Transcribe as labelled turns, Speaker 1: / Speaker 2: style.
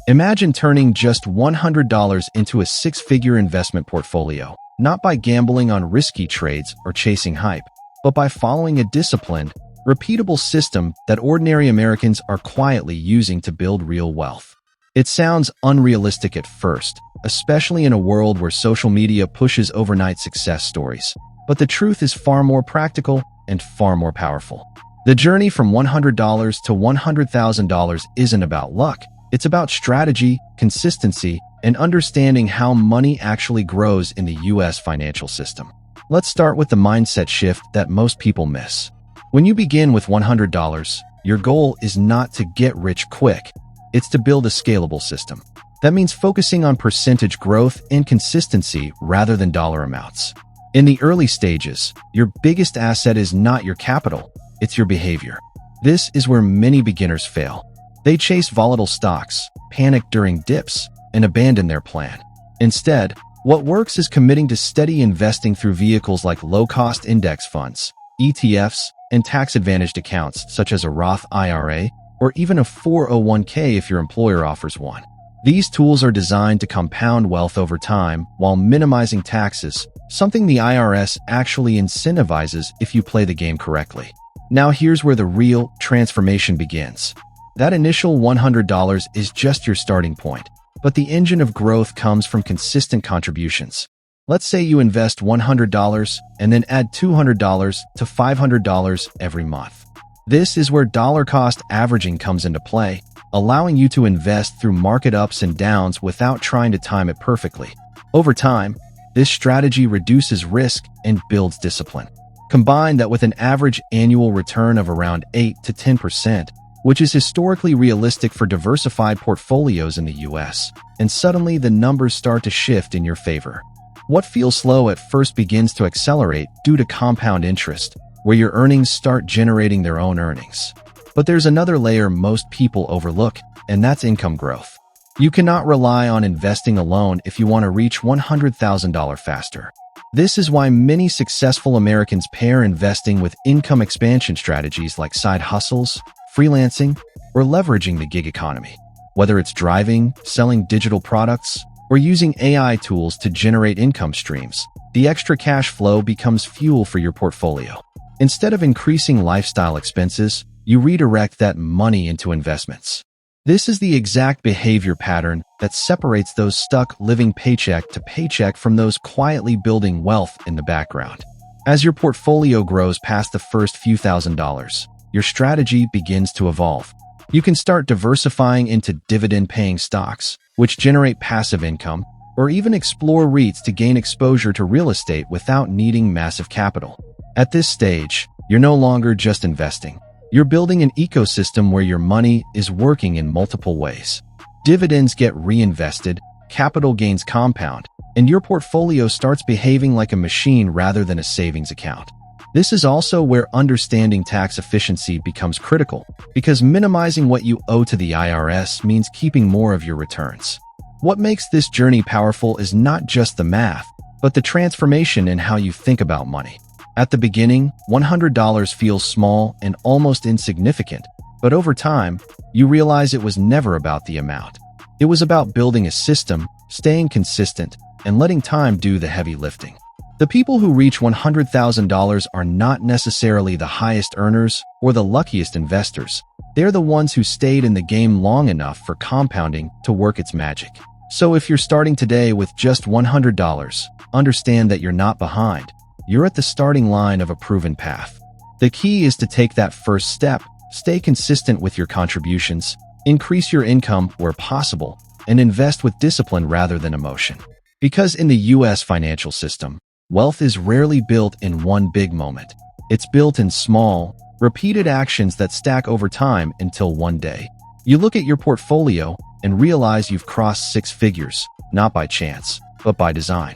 Speaker 1: Imagine turning just $100 into a six-figure investment portfolio, not by gambling on risky trades or chasing hype, but by following a disciplined, repeatable system that ordinary Americans are quietly using to build real wealth. It sounds unrealistic at first, especially in a world where social media pushes overnight success stories. But the truth is far more practical and far more powerful. The journey from $100 to $100,000 isn't about luck. It's about strategy, consistency, and understanding how money actually grows in the US financial system. Let's start with the mindset shift that most people miss. When you begin with $100, your goal is not to get rich quick. It's to build a scalable system. That means focusing on percentage growth and consistency rather than dollar amounts. In the early stages, your biggest asset is not your capital, it's your behavior. This is where many beginners fail. They chase volatile stocks, panic during dips, and abandon their plan. Instead, what works is committing to steady investing through vehicles like low-cost index funds, ETFs, and tax-advantaged accounts such as a Roth IRA or even a 401k if your employer offers one. These tools are designed to compound wealth over time while minimizing taxes, something the IRS actually incentivizes if you play the game correctly. Now here's where the real transformation begins. That initial $100 is just your starting point, but the engine of growth comes from consistent contributions. Let's say you invest $100 and then add $200 to $500 every month. This is where dollar-cost averaging comes into play, allowing you to invest through market ups and downs without trying to time it perfectly. Over time, this strategy reduces risk and builds discipline. Combine that with an average annual return of around 8 to 10%, which is historically realistic for diversified portfolios in the US, and suddenly the numbers start to shift in your favor. What feels slow at first begins to accelerate due to compound interest, where your earnings start generating their own earnings. But there's another layer most people overlook, and that's income growth. You cannot rely on investing alone if you want to reach $100,000 faster. This is why many successful Americans pair investing with income expansion strategies like side hustles, freelancing, or leveraging the gig economy. Whether it's driving, selling digital products, or using AI tools to generate income streams, the extra cash flow becomes fuel for your portfolio. Instead of increasing lifestyle expenses, you redirect that money into investments. This is the exact behavior pattern that separates those stuck living paycheck to paycheck from those quietly building wealth in the background. As your portfolio grows past the first few $1,000s, your strategy begins to evolve. You can start diversifying into dividend-paying stocks, which generate passive income, or even explore REITs to gain exposure to real estate without needing massive capital. At this stage, you're no longer just investing. You're building an ecosystem where your money is working in multiple ways. Dividends get reinvested, capital gains compound, and your portfolio starts behaving like a machine rather than a savings account. This is also where understanding tax efficiency becomes critical, because minimizing what you owe to the IRS means keeping more of your returns. What makes this journey powerful is not just the math, but the transformation in how you think about money. At the beginning, $100 feels small and almost insignificant, but over time, you realize it was never about the amount. It was about building a system, staying consistent, and letting time do the heavy lifting. The people who reach $100,000 are not necessarily the highest earners or the luckiest investors. They're the ones who stayed in the game long enough for compounding to work its magic. So if you're starting today with just $100, understand that you're not behind. You're at the starting line of a proven path. The key is to take that first step, stay consistent with your contributions, increase your income where possible, and invest with discipline rather than emotion. Because in the US financial system, wealth is rarely built in one big moment. It's built in small, repeated actions that stack over time until one day you look at your portfolio and realize you've crossed six figures, not by chance, but by design.